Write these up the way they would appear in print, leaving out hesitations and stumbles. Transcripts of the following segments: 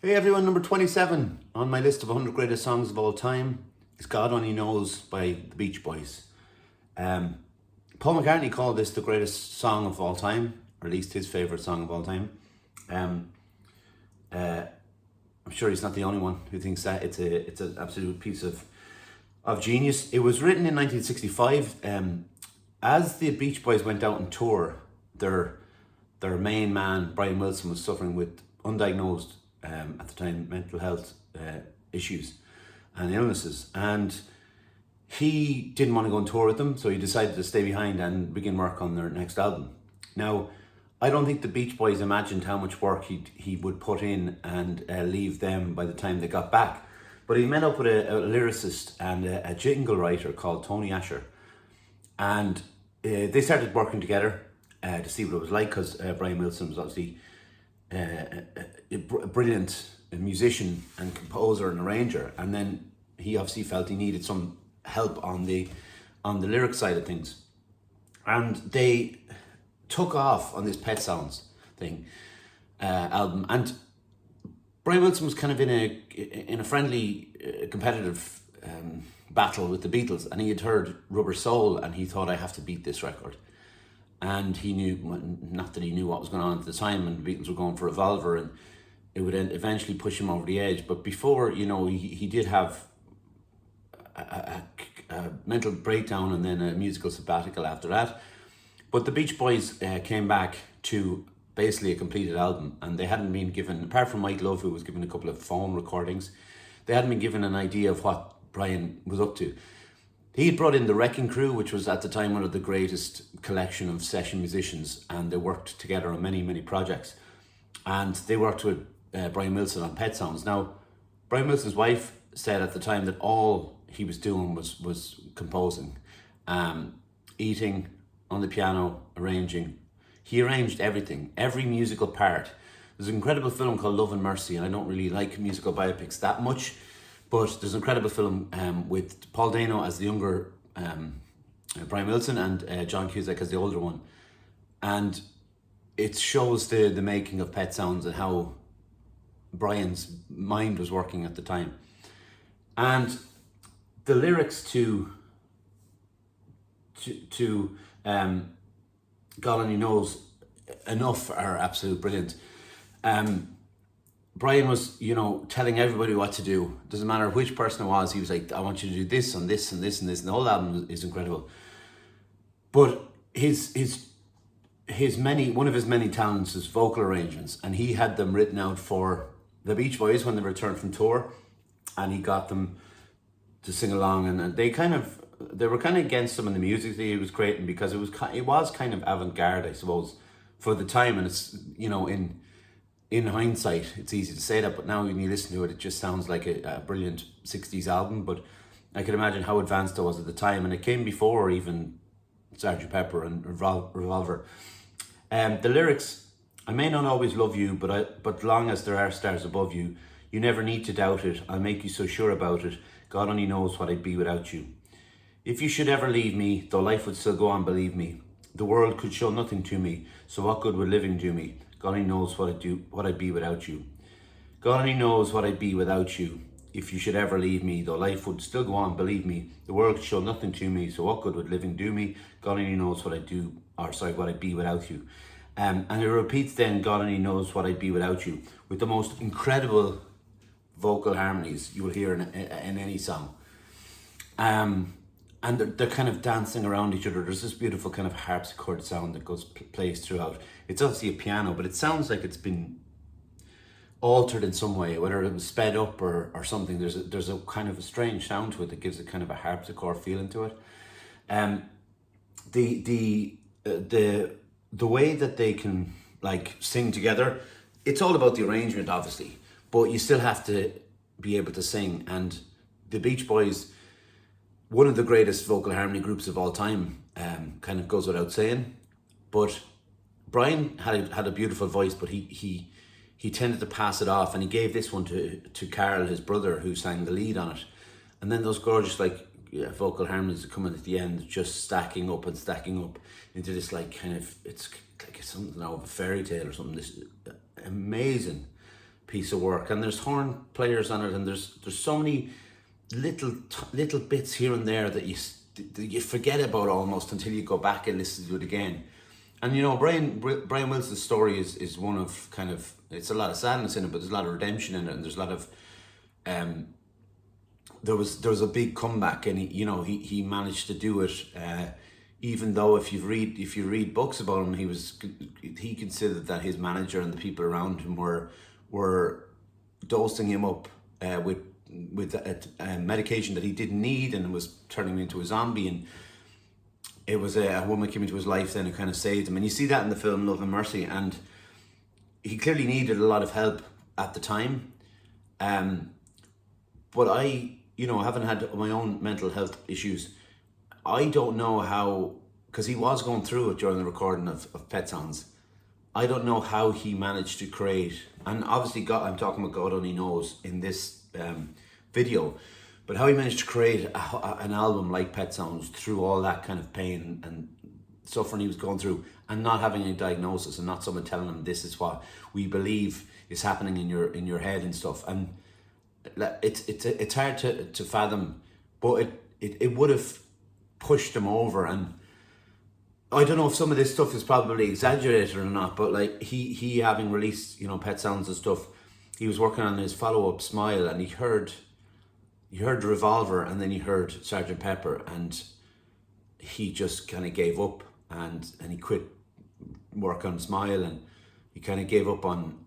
Hey everyone, number 27 on my list of 100 greatest songs of all time is God Only Knows by the Beach Boys. Paul McCartney called this the greatest song of all time, or at least his favourite song of all time. I'm sure he's not the only one who thinks that. It's an absolute piece of genius. It was written in 1965. As the Beach Boys went out on tour, their main man, Brian Wilson, was suffering with undiagnosed at the time mental health issues and illnesses, and he didn't want to go on tour with them, so he decided to stay behind and begin work on their next album. Now, I don't think the Beach Boys imagined how much work he would put in and leave them by the time they got back, but he met up with a lyricist and a jingle writer called Tony Asher, and they started working together to see what it was like, because Brian Wilson was obviously a brilliant musician and composer and arranger, and then he obviously felt he needed some help on the lyric side of things, and they took off on this Pet Sounds thing album. And Brian Wilson was kind of in a friendly competitive battle with the Beatles, and he had heard Rubber Soul and he thought, I have to beat this record. And he knew, not that he knew what was going on at the time, and the Beatles were going for Revolver, and it would eventually push him over the edge. But before, he did have a mental breakdown and then a musical sabbatical after that. But the Beach Boys came back to basically a completed album, and they hadn't been given, apart from Mike Love, who was given a couple of phone recordings, they hadn't been given an idea of what Brian was up to. He had brought in the Wrecking Crew, which was at the time one of the greatest collection of session musicians, and they worked together on many, many projects. And they worked with Brian Wilson on Pet Sounds. Now, Brian Wilson's wife said at the time that all he was doing was composing, eating, on the piano, arranging. He arranged everything, every musical part. There's an incredible film called Love and Mercy, and I don't really like musical biopics that much, but there's an incredible film with Paul Dano as the younger Brian Wilson and John Cusack as the older one. And it shows the making of Pet Sounds and how Brian's mind was working at the time. And the lyrics to God Only Knows Enough are absolute brilliant. Brian was, telling everybody what to do. Doesn't matter which person it was. He was like, I want you to do this and this and this and this. And the whole album is incredible. But one of his many talents is vocal arrangements. And he had them written out for the Beach Boys when they returned from tour. And he got them to sing along. And they were kind of against him in the music that he was creating, because it was kind of avant-garde, I suppose, for the time. And it's, in hindsight, it's easy to say that, but now when you listen to it, it just sounds like a brilliant 60s album. But I can imagine how advanced it was at the time, and it came before even Sgt. Pepper and Revolver. The lyrics, I may not always love you, but long as there are stars above you, you never need to doubt it, I'll make you so sure about it, God only knows what I'd be without you. If you should ever leave me, though life would still go on, believe me, the world could show nothing to me, so what good would living do me? God only knows what I'd be without you. God only knows what I'd be without you. If you should ever leave me, though life would still go on, believe me, the world could show nothing to me, so what good would living do me? God only knows what I'd be without you. And it repeats then, God only knows what I'd be without you, with the most incredible vocal harmonies you will hear in any song. And they're kind of dancing around each other. There's this beautiful kind of harpsichord sound that plays throughout. It's obviously a piano, but it sounds like it's been altered in some way, whether it was sped up or something. There's a kind of a strange sound to it that gives it kind of a harpsichord feeling to it. The way that they can sing together, it's all about the arrangement, obviously, but you still have to be able to sing. And the Beach Boys, one of the greatest vocal harmony groups of all time, kind of goes without saying. But Brian had a beautiful voice, but he tended to pass it off, and he gave this one to Carl, his brother, who sang the lead on it. And then those gorgeous vocal harmonies that come in at the end, just stacking up into this it's like something out of a fairy tale or something. This amazing piece of work, and there's horn players on it, and there's so many little bits here and there that you forget about almost until you go back and listen to it again. And you know, Brian Wilson's story is one of kind of, it's a lot of sadness in it, but there's a lot of redemption in it, and there's a lot of there was a big comeback, and he managed to do it. Even though if you read books about him, he considered that his manager and the people around him were dosing him up with a medication that he didn't need, and it was turning him into a zombie. And it was a woman came into his life then who kind of saved him, and you see that in the film Love and Mercy. And he clearly needed a lot of help at the time, but I, having had my own mental health issues, I don't know how, because he was going through it during the recording of Pet Sounds. I don't know how he managed to create, and obviously God, I'm talking about God only knows in this video, but how he managed to create an album like Pet Sounds through all that kind of pain and suffering he was going through, and not having a diagnosis, and not someone telling him this is what we believe is happening in your head and stuff. And it's hard to fathom, but it would have pushed him over. And I don't know if some of this stuff is probably exaggerated or not, but like he having released Pet Sounds and stuff, he was working on his follow-up Smile, and he heard Revolver, and then he heard Sgt. Pepper, and he just kind of gave up, and he quit work on Smile, and he kind of gave up on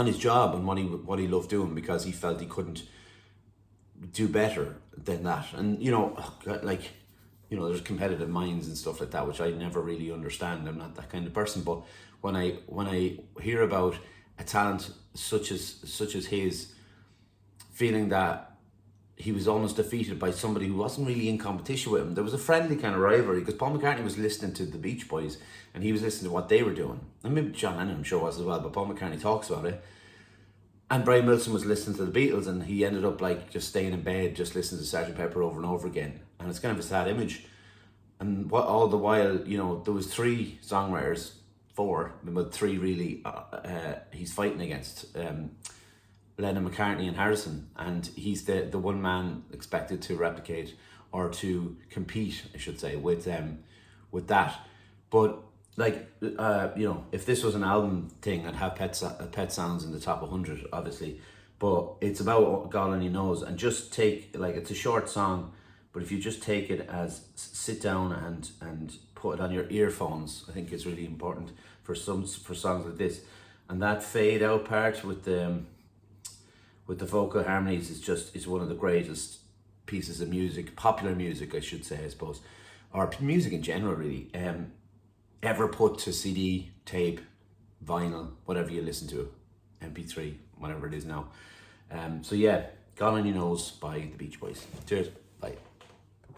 his job and what he loved doing, because he felt he couldn't do better than that. And there's competitive minds and stuff like that, which I never really understand. I'm not that kind of person. But when I hear about a talent such as his, feeling that he was almost defeated by somebody who wasn't really in competition with him, there was a friendly kind of rivalry, because Paul McCartney was listening to the Beach Boys and he was listening to what they were doing, and maybe John Lennon I'm sure was as well, but Paul McCartney talks about it. And Brian Wilson was listening to the Beatles, and he ended up like just staying in bed, just listening to Sgt. Pepper over and over again. And it's kind of a sad image. And all the while, there was 3 songwriters, 4, but 3 really he's fighting against, Lennon, McCartney and Harrison, and he's the one man expected to replicate, or to compete, I should say, with that. But if this was an album thing, I'd have Pet Sounds in the top 100, obviously. But it's about God only knows, and just take, it's a short song, but if you just take it as sit down and put it on your earphones, I think it's really important for songs like this. And that fade out part with the vocal harmonies is one of the greatest pieces of music, popular music, I should say, I suppose, or music in general, really, ever put to CD, tape, vinyl, whatever you listen to, MP3, whatever it is now. So yeah, God Only Knows by the Beach Boys. Cheers, bye.